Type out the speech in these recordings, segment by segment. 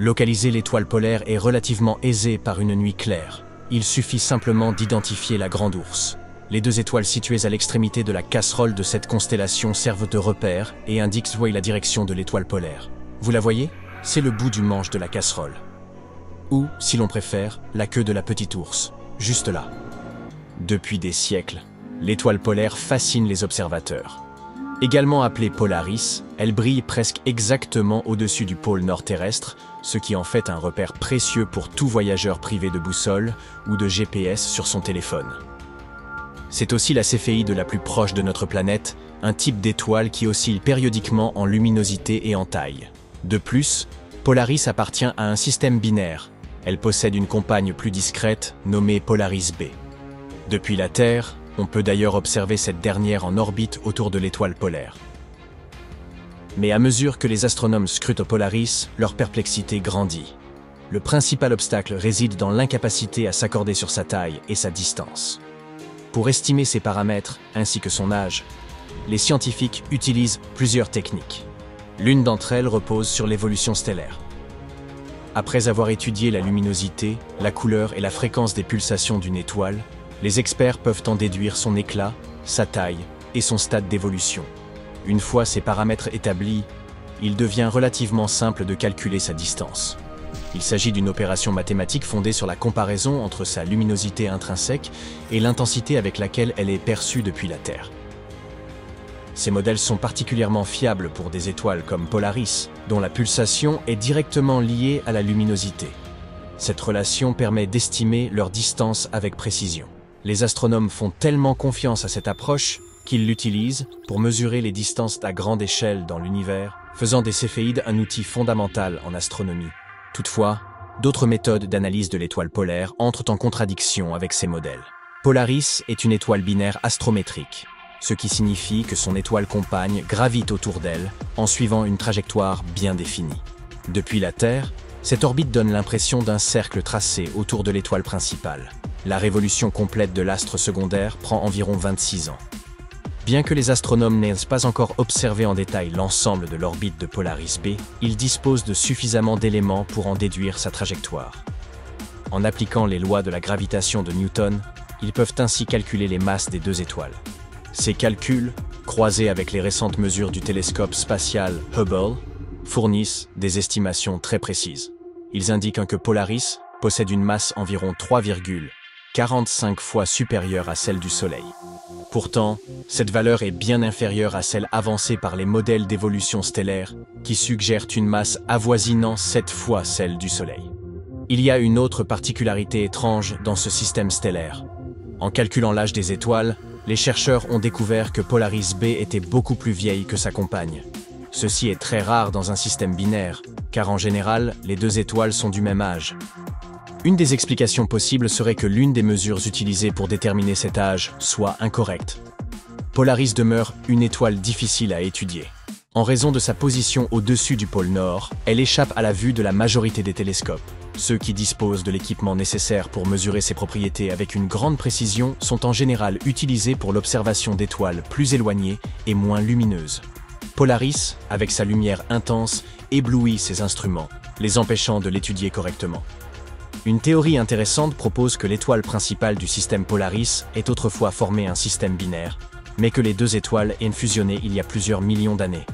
Localiser l'étoile polaire est relativement aisé par une nuit claire. Il suffit simplement d'identifier la Grande Ourse. Les deux étoiles situées à l'extrémité de la casserole de cette constellation servent de repère et indiquent la direction de l'étoile polaire. Vous la voyez? C'est le bout du manche de la casserole. Ou, si l'on préfère, la queue de la petite ours, juste là. Depuis des siècles, l'étoile polaire fascine les observateurs. Également appelée Polaris, elle brille presque exactement au-dessus du pôle nord terrestre, ce qui en fait un repère précieux pour tout voyageur privé de boussole ou de GPS sur son téléphone. C'est aussi la céphéide la plus proche de notre planète, un type d'étoile qui oscille périodiquement en luminosité et en taille. De plus, Polaris appartient à un système binaire. Elle possède une compagne plus discrète, nommée Polaris B. Depuis la Terre, on peut d'ailleurs observer cette dernière en orbite autour de l'étoile polaire. Mais à mesure que les astronomes scrutent Polaris, leur perplexité grandit. Le principal obstacle réside dans l'incapacité à s'accorder sur sa taille et sa distance. Pour estimer ses paramètres, ainsi que son âge, les scientifiques utilisent plusieurs techniques. L'une d'entre elles repose sur l'évolution stellaire. Après avoir étudié la luminosité, la couleur et la fréquence des pulsations d'une étoile, les experts peuvent en déduire son éclat, sa taille et son stade d'évolution. Une fois ces paramètres établis, il devient relativement simple de calculer sa distance. Il s'agit d'une opération mathématique fondée sur la comparaison entre sa luminosité intrinsèque et l'intensité avec laquelle elle est perçue depuis la Terre. Ces modèles sont particulièrement fiables pour des étoiles comme Polaris, dont la pulsation est directement liée à la luminosité. Cette relation permet d'estimer leur distance avec précision. Les astronomes font tellement confiance à cette approche qu'ils l'utilisent pour mesurer les distances à grande échelle dans l'univers, faisant des céphéides un outil fondamental en astronomie. Toutefois, d'autres méthodes d'analyse de l'étoile polaire entrent en contradiction avec ces modèles. Polaris est une étoile binaire astrométrique, ce qui signifie que son étoile compagne gravite autour d'elle en suivant une trajectoire bien définie. Depuis la Terre, cette orbite donne l'impression d'un cercle tracé autour de l'étoile principale. La révolution complète de l'astre secondaire prend environ 26 ans. Bien que les astronomes n'aient pas encore observé en détail l'ensemble de l'orbite de Polaris B, ils disposent de suffisamment d'éléments pour en déduire sa trajectoire. En appliquant les lois de la gravitation de Newton, ils peuvent ainsi calculer les masses des deux étoiles. Ces calculs, croisés avec les récentes mesures du télescope spatial Hubble, fournissent des estimations très précises. Ils indiquent que Polaris possède une masse environ 3,45 fois supérieure à celle du Soleil. Pourtant, cette valeur est bien inférieure à celle avancée par les modèles d'évolution stellaire qui suggèrent une masse avoisinant 7 fois celle du Soleil. Il y a une autre particularité étrange dans ce système stellaire. En calculant l'âge des étoiles, les chercheurs ont découvert que Polaris B était beaucoup plus vieille que sa compagne. Ceci est très rare dans un système binaire, car en général, les deux étoiles sont du même âge. Une des explications possibles serait que l'une des mesures utilisées pour déterminer cet âge soit incorrecte. Polaris demeure une étoile difficile à étudier. En raison de sa position au-dessus du pôle Nord, elle échappe à la vue de la majorité des télescopes. Ceux qui disposent de l'équipement nécessaire pour mesurer ses propriétés avec une grande précision sont en général utilisés pour l'observation d'étoiles plus éloignées et moins lumineuses. Polaris, avec sa lumière intense, éblouit ces instruments, les empêchant de l'étudier correctement. Une théorie intéressante propose que l'étoile principale du système Polaris ait autrefois formé un système binaire, mais que les deux étoiles aient fusionné il y a plusieurs millions d'années.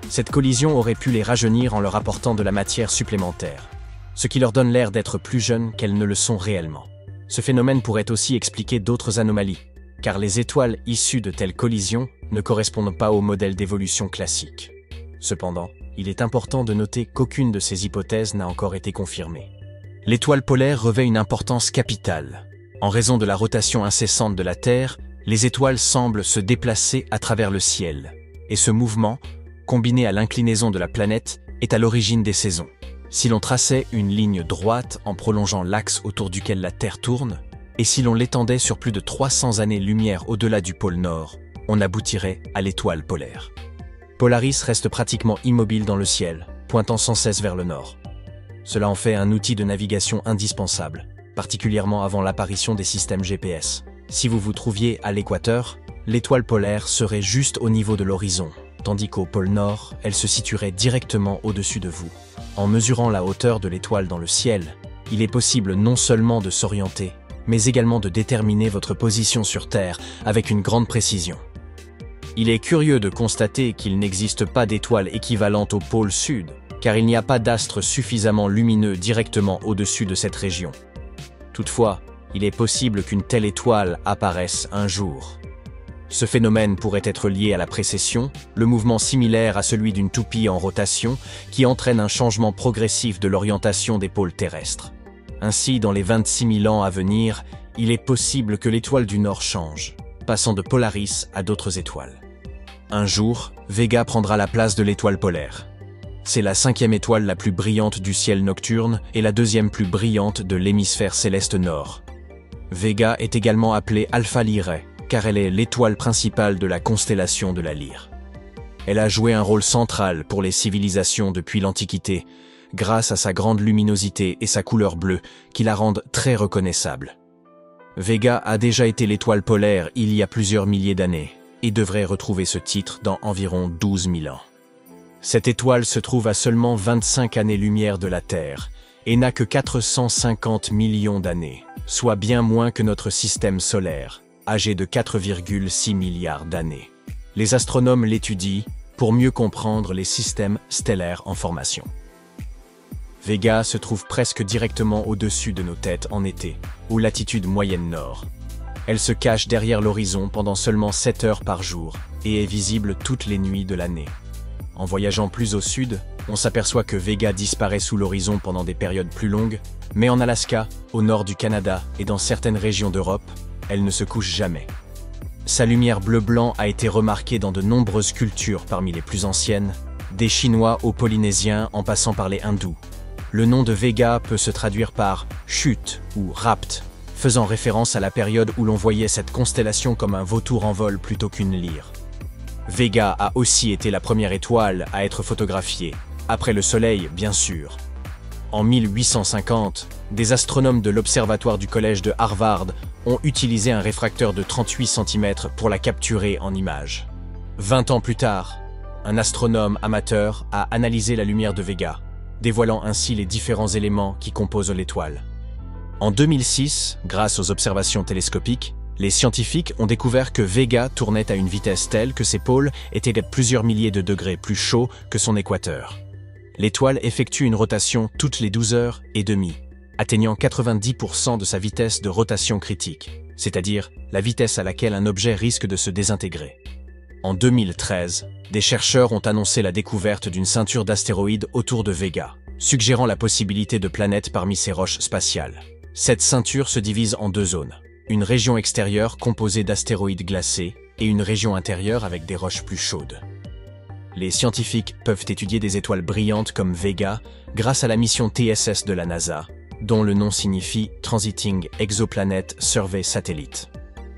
Cette collision aurait pu les rajeunir en leur apportant de la matière supplémentaire, ce qui leur donne l'air d'être plus jeunes qu'elles ne le sont réellement. Ce phénomène pourrait aussi expliquer d'autres anomalies, car les étoiles issues de telles collisions ne correspondent pas au modèle d'évolution classique. Cependant, il est important de noter qu'aucune de ces hypothèses n'a encore été confirmée. L'étoile polaire revêt une importance capitale. En raison de la rotation incessante de la Terre, les étoiles semblent se déplacer à travers le ciel. Et ce mouvement, combiné à l'inclinaison de la planète, est à l'origine des saisons. Si l'on traçait une ligne droite en prolongeant l'axe autour duquel la Terre tourne, et si l'on l'étendait sur plus de 300 années-lumière au-delà du pôle Nord, on aboutirait à l'étoile polaire. Polaris reste pratiquement immobile dans le ciel, pointant sans cesse vers le nord. Cela en fait un outil de navigation indispensable, particulièrement avant l'apparition des systèmes GPS. Si vous vous trouviez à l'équateur, l'étoile polaire serait juste au niveau de l'horizon, tandis qu'au pôle Nord, elle se situerait directement au-dessus de vous. En mesurant la hauteur de l'étoile dans le ciel, il est possible non seulement de s'orienter, mais également de déterminer votre position sur Terre avec une grande précision. Il est curieux de constater qu'il n'existe pas d'étoile équivalente au pôle sud, car il n'y a pas d'astre suffisamment lumineux directement au-dessus de cette région. Toutefois, il est possible qu'une telle étoile apparaisse un jour. Ce phénomène pourrait être lié à la précession, le mouvement similaire à celui d'une toupie en rotation qui entraîne un changement progressif de l'orientation des pôles terrestres. Ainsi, dans les 26 000 ans à venir, il est possible que l'étoile du Nord change, passant de Polaris à d'autres étoiles. Un jour, Vega prendra la place de l'étoile polaire. C'est la 5e étoile la plus brillante du ciel nocturne et la 2e plus brillante de l'hémisphère céleste nord. Vega est également appelée Alpha Lyrae, car elle est l'étoile principale de la constellation de la Lyre. Elle a joué un rôle central pour les civilisations depuis l'Antiquité, grâce à sa grande luminosité et sa couleur bleue qui la rendent très reconnaissable. Vega a déjà été l'étoile polaire il y a plusieurs milliers d'années et devrait retrouver ce titre dans environ 12 000 ans. Cette étoile se trouve à seulement 25 années-lumière de la Terre et n'a que 450 millions d'années, soit bien moins que notre système solaire, âgé de 4,6 milliards d'années. Les astronomes l'étudient pour mieux comprendre les systèmes stellaires en formation. Vega se trouve presque directement au-dessus de nos têtes en été, aux latitudes moyennes nord. Elle se cache derrière l'horizon pendant seulement 7 heures par jour et est visible toutes les nuits de l'année. En voyageant plus au sud, on s'aperçoit que Vega disparaît sous l'horizon pendant des périodes plus longues, mais en Alaska, au nord du Canada et dans certaines régions d'Europe, elle ne se couche jamais. Sa lumière bleu-blanc a été remarquée dans de nombreuses cultures parmi les plus anciennes, des Chinois aux Polynésiens en passant par les Hindous. Le nom de Vega peut se traduire par « chute » ou « rapt », faisant référence à la période où l'on voyait cette constellation comme un vautour en vol plutôt qu'une lyre. Vega a aussi été la première étoile à être photographiée, après le Soleil bien sûr. En 1850, des astronomes de l'observatoire du collège de Harvard ont utilisé un réfracteur de 38 cm pour la capturer en images. 20 ans plus tard, un astronome amateur a analysé la lumière de Vega, dévoilant ainsi les différents éléments qui composent l'étoile. En 2006, grâce aux observations télescopiques, les scientifiques ont découvert que Vega tournait à une vitesse telle que ses pôles étaient plusieurs milliers de degrés plus chauds que son équateur. L'étoile effectue une rotation toutes les 12 heures et demie, atteignant 90% de sa vitesse de rotation critique, c'est-à-dire la vitesse à laquelle un objet risque de se désintégrer. En 2013, des chercheurs ont annoncé la découverte d'une ceinture d'astéroïdes autour de Vega, suggérant la possibilité de planètes parmi ces roches spatiales. Cette ceinture se divise en 2 zones, une région extérieure composée d'astéroïdes glacés et une région intérieure avec des roches plus chaudes. Les scientifiques peuvent étudier des étoiles brillantes comme Vega grâce à la mission TSS de la NASA, dont le nom signifie Transiting Exoplanet Survey Satellite.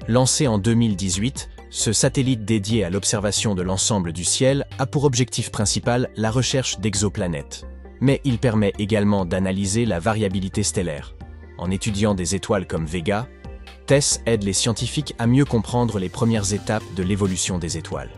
Lancé en 2018, ce satellite dédié à l'observation de l'ensemble du ciel a pour objectif principal la recherche d'exoplanètes. Mais il permet également d'analyser la variabilité stellaire. En étudiant des étoiles comme Vega, TESS aide les scientifiques à mieux comprendre les premières étapes de l'évolution des étoiles.